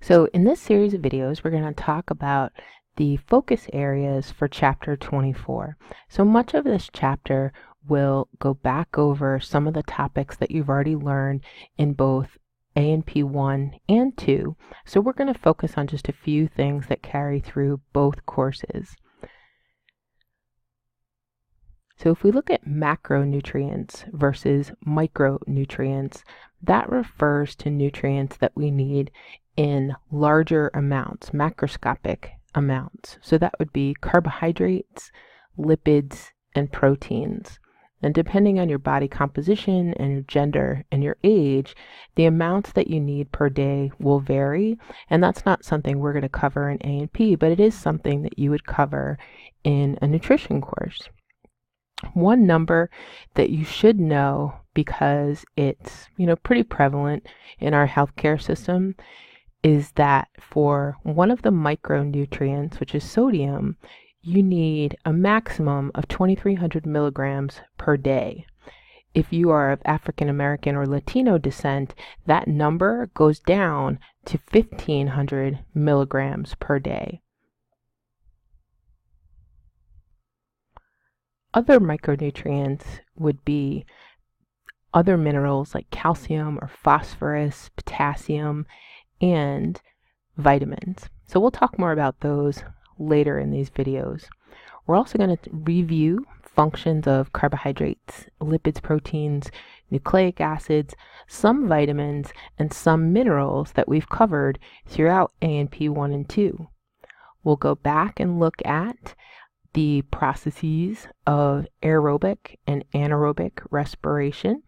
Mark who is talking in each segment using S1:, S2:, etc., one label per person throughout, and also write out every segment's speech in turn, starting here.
S1: So in this series of videos, we're going to talk about the focus areas for chapter 24. So much of this chapter will go back over some of the topics that you've already learned in both A&P 1 and 2. So we're going to focus on just a few things that carry through both courses. So if we look at macronutrients versus micronutrients, that refers to nutrients that we need in larger amounts, macroscopic amounts. So that would be carbohydrates, lipids, and proteins. And depending on your body composition and your gender and your age, the amounts that you need per day will vary. And that's not something we're going to cover in A&P, but it is something that you would cover in a nutrition course. One number that you should know, because it's pretty prevalent in our healthcare system, is that for one of the micronutrients, which is sodium, you need a maximum of 2,300 milligrams per day. If you are of African American or Latino descent, that number goes down to 1,500 milligrams per day. Other micronutrients would be other minerals like calcium or phosphorus, potassium, and vitamins. So we'll talk more about those later in these videos. We're also going to review functions of carbohydrates, lipids, proteins, nucleic acids, some vitamins, and some minerals that we've covered throughout A&P 1 and 2. We'll go back and look at the processes of aerobic and anaerobic respiration.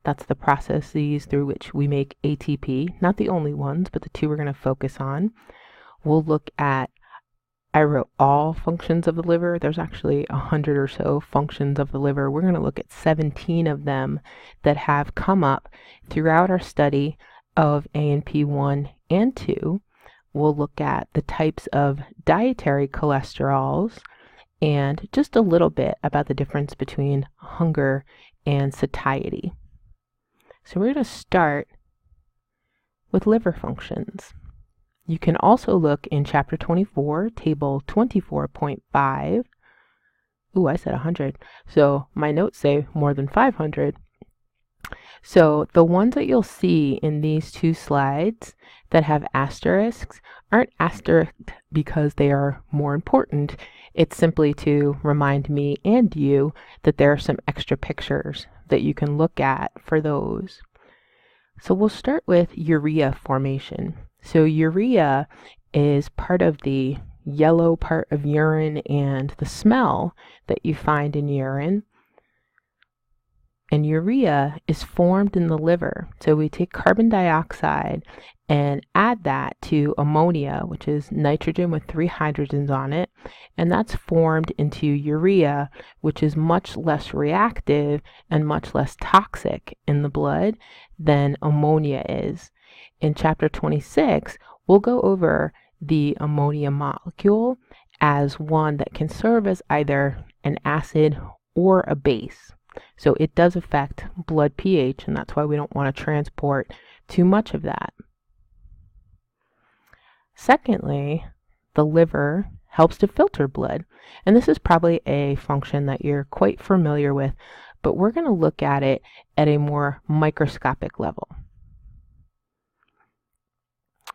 S1: That's the processes through which we make ATP, not the only ones, but the two we're going to focus on. We'll look at, I wrote all functions of the liver. There's actually 100 or so functions of the liver. We're going to look at 17 of them that have come up throughout our study of A&P 1 and 2. We'll look at the types of dietary cholesterols and just a little bit about the difference between hunger and satiety. So we're going to start with liver functions. You can also look in chapter 24, table 24.5. Ooh, I said 100. So my notes say more than 500. So the ones that you'll see in these two slides that have asterisks aren't asterisked because they are more important. It's simply to remind me and you that there are some extra pictures that you can look at for those. So we'll start with urea formation. So urea is part of the yellow part of urine and the smell that you find in urine. And urea is formed in the liver. So we take carbon dioxide and add that to ammonia, which is nitrogen with 3 hydrogens on it. And that's formed into urea, which is much less reactive and much less toxic in the blood than ammonia is. In chapter 26, we'll go over the ammonia molecule as one that can serve as either an acid or a base. So it does affect blood pH, and that's why we don't want to transport too much of that. Secondly, the liver helps to filter blood. And this is probably a function that you're quite familiar with, but we're going to look at it at a more microscopic level.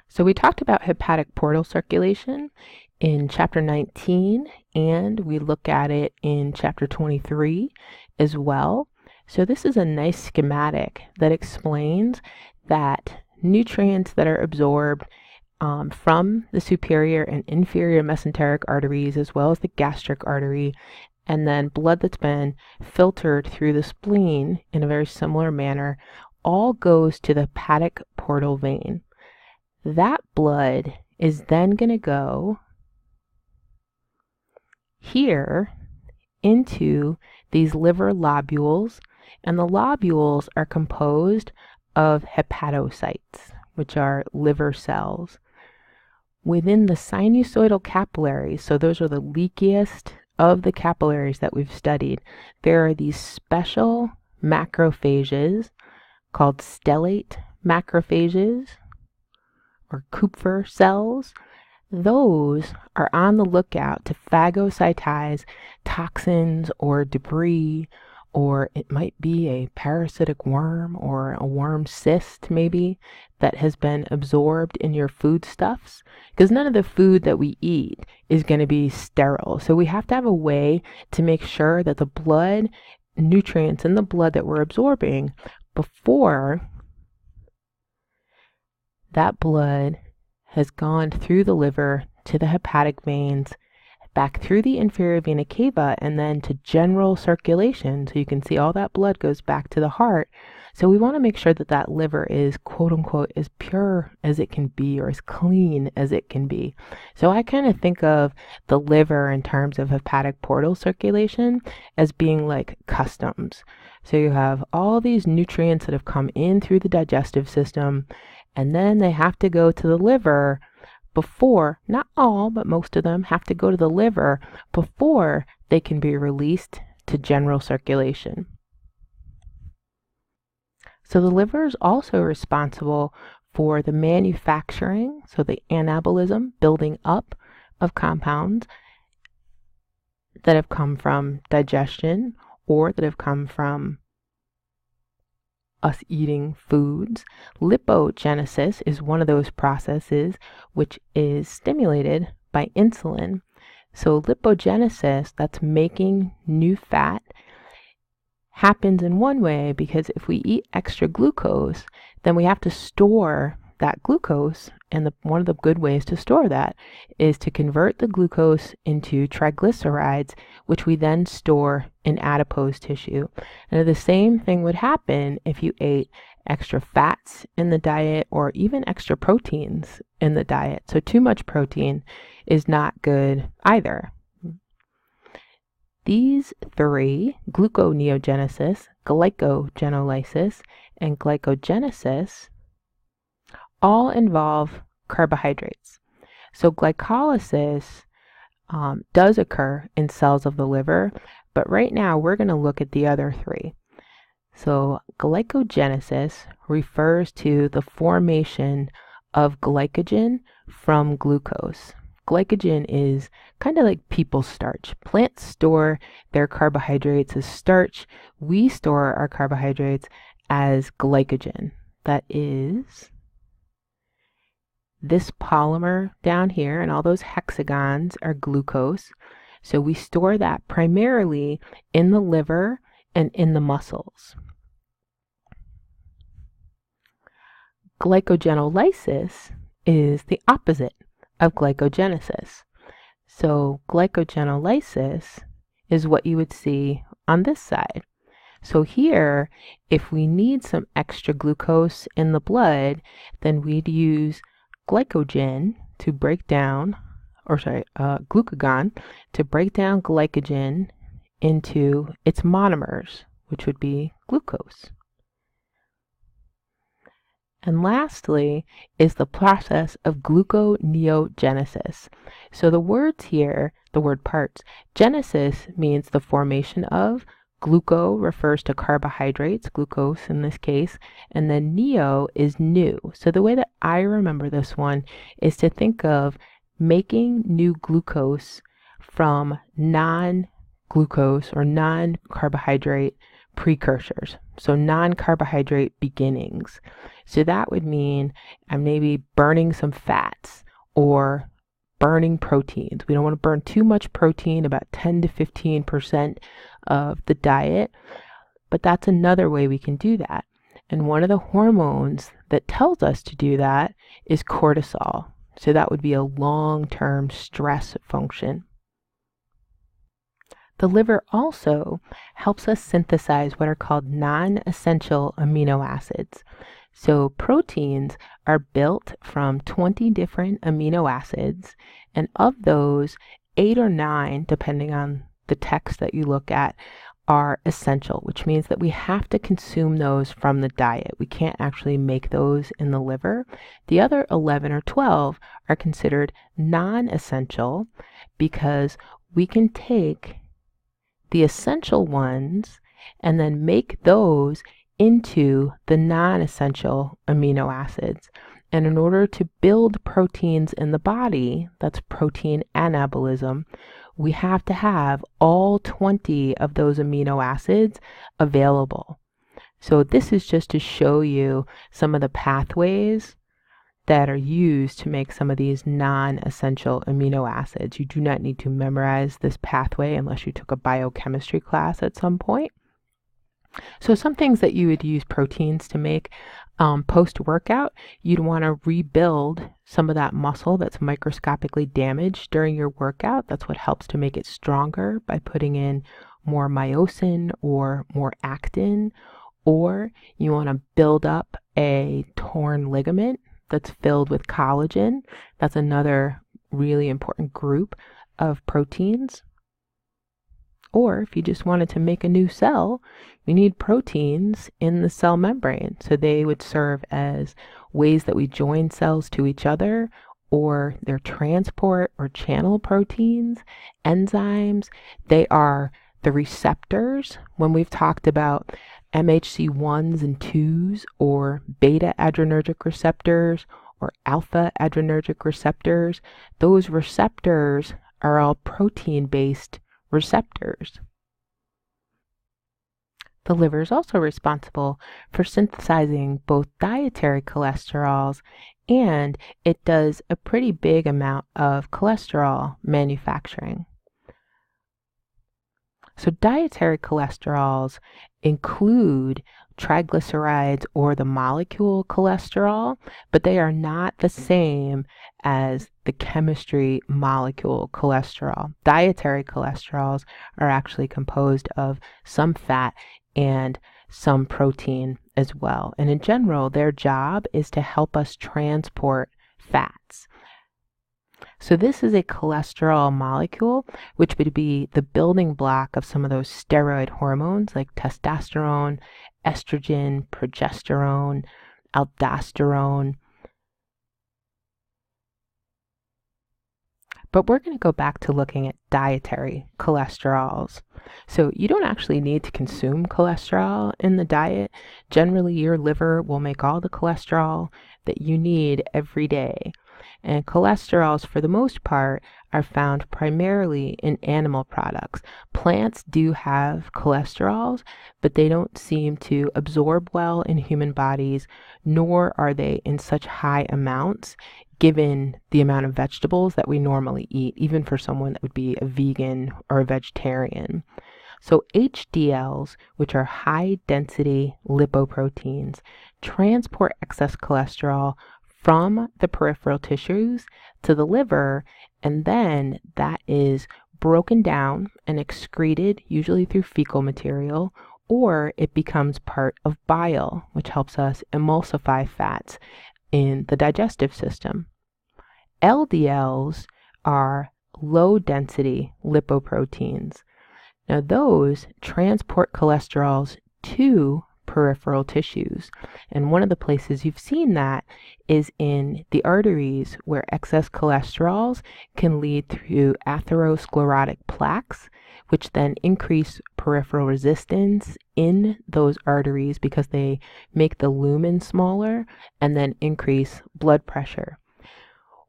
S1: So we talked about hepatic portal circulation in chapter 19, and we look at it in chapter 23 as well. So this is a nice schematic that explains that nutrients that are absorbed from the superior and inferior mesenteric arteries, as well as the gastric artery, and then blood that's been filtered through the spleen in a very similar manner, all goes to the hepatic portal vein. That blood is then going to go here into these liver lobules, and the lobules are composed of hepatocytes, which are liver cells. Within the sinusoidal capillaries, so those are the leakiest of the capillaries that we've studied, there are these special macrophages called stellate macrophages, or Kupffer cells, those are on the lookout to phagocytize toxins or debris, or it might be a parasitic worm or a worm cyst maybe that has been absorbed in your foodstuffs, because none of the food that we eat is going to be sterile. So we have to have a way to make sure that the blood nutrients in the blood that we're absorbing before that blood has gone through the liver to the hepatic veins, back through the inferior vena cava, and then to general circulation. So you can see all that blood goes back to the heart. So we want to make sure that that liver is, quote unquote, as pure as it can be, or as clean as it can be. So I kind of think of the liver in terms of hepatic portal circulation as being like customs. So you have all these nutrients that have come in through the digestive system, and then they have to go to the liver before, not all, but most of them have to go to the liver before they can be released to general circulation. So the liver is also responsible for the manufacturing, so the anabolism, building up of compounds that have come from digestion or that have come from us eating foods. Lipogenesis is one of those processes which is stimulated by insulin. So lipogenesis, that's making new fat, happens in one way because if we eat extra glucose, then we have to store that glucose, and one of the good ways to store that is to convert the glucose into triglycerides, which we then store in adipose tissue. And the same thing would happen if you ate extra fats in the diet or even extra proteins in the diet. So too much protein is not good either. These three, gluconeogenesis, glycogenolysis, and glycogenesis, all involve carbohydrates. So glycolysis does occur in cells of the liver, but right now we're going to look at the other three. So glycogenesis refers to the formation of glycogen from glucose. Glycogen is kind of like people's starch. Plants store their carbohydrates as starch. We store our carbohydrates as glycogen. That is this polymer down here, and all those hexagons are glucose. So we store that primarily in the liver and in the muscles. Glycogenolysis is the opposite of glycogenesis. So glycogenolysis is what you would see on this side. So here, if we need some extra glucose in the blood, then we'd use glucagon to break down glycogen into its monomers, which would be glucose. And lastly is the process of gluconeogenesis. So the words here, the word parts, genesis means the formation of, gluco refers to carbohydrates, glucose in this case, and then neo is new. So the way that I remember this one is to think of making new glucose from non-glucose or non-carbohydrate precursors, so non-carbohydrate beginnings. So that would mean I'm maybe burning some fats or burning proteins. We don't want to burn too much protein, about 10 to 15% of the diet, but that's another way we can do that. And one of the hormones that tells us to do that is cortisol. So that would be a long-term stress function. The liver also helps us synthesize what are called non-essential amino acids. So proteins are built from 20 different amino acids, and of those, 8 or 9, depending on the text that you look at, are essential, which means that we have to consume those from the diet. We can't actually make those in the liver. The other 11 or 12 are considered non-essential because we can take the essential ones and then make those into the non-essential amino acids. And in order to build proteins in the body, that's protein anabolism, we have to have all 20 of those amino acids available. So this is just to show you some of the pathways that are used to make some of these non-essential amino acids. You do not need to memorize this pathway unless you took a biochemistry class at some point. So some things that you would use proteins to make post-workout, you'd want to rebuild some of that muscle that's microscopically damaged during your workout. That's what helps to make it stronger by putting in more myosin or more actin. Or you want to build up a torn ligament that's filled with collagen. That's another really important group of proteins. Or if you just wanted to make a new cell, you need proteins in the cell membrane. So they would serve as ways that we join cells to each other, or they're transport or channel proteins, enzymes. They are the receptors. When we've talked about MHC1s and 2s, or beta adrenergic receptors, or alpha adrenergic receptors, those receptors are all protein-based receptors. The liver is also responsible for synthesizing both dietary cholesterols, and it does a pretty big amount of cholesterol manufacturing. So dietary cholesterols include triglycerides or the molecule cholesterol, but they are not the same as the chemistry molecule cholesterol. Dietary cholesterols are actually composed of some fat and some protein as well. And in general, their job is to help us transport fats. So this is a cholesterol molecule, which would be the building block of some of those steroid hormones like testosterone, estrogen, progesterone, aldosterone. But we're going to go back to looking at dietary cholesterols. So you don't actually need to consume cholesterol in the diet. Generally, your liver will make all the cholesterol that you need every day. And cholesterols, for the most part, are found primarily in animal products. Plants do have cholesterols, but they don't seem to absorb well in human bodies, nor are they in such high amounts given the amount of vegetables that we normally eat, even for someone that would be a vegan or a vegetarian. So HDLs, which are high-density lipoproteins, transport excess cholesterol from the peripheral tissues to the liver, and then that is broken down and excreted, usually through fecal material, or it becomes part of bile, which helps us emulsify fats in the digestive system. LDLs are low-density lipoproteins. Now those transport cholesterols to peripheral tissues. And one of the places you've seen that is in the arteries, where excess cholesterols can lead to atherosclerotic plaques, which then increase peripheral resistance in those arteries because they make the lumen smaller and then increase blood pressure.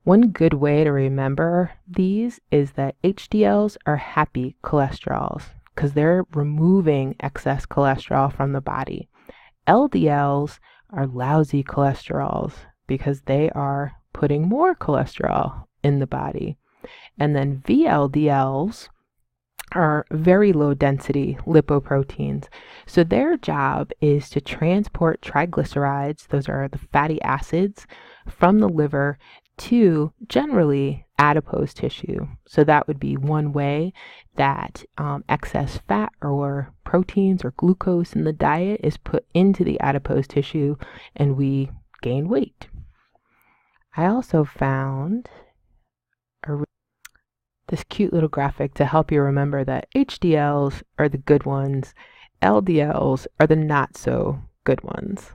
S1: One good way to remember these is that HDLs are happy cholesterols because they're removing excess cholesterol from the body. LDLs are lousy cholesterols because they are putting more cholesterol in the body. And then VLDLs are very low density lipoproteins. So their job is to transport triglycerides, those are the fatty acids, from the liver to generally adipose tissue. So that would be one way that excess fat or proteins or glucose in the diet is put into the adipose tissue and we gain weight. I also found this cute little graphic to help you remember that HDLs are the good ones, LDLs are the not so good ones.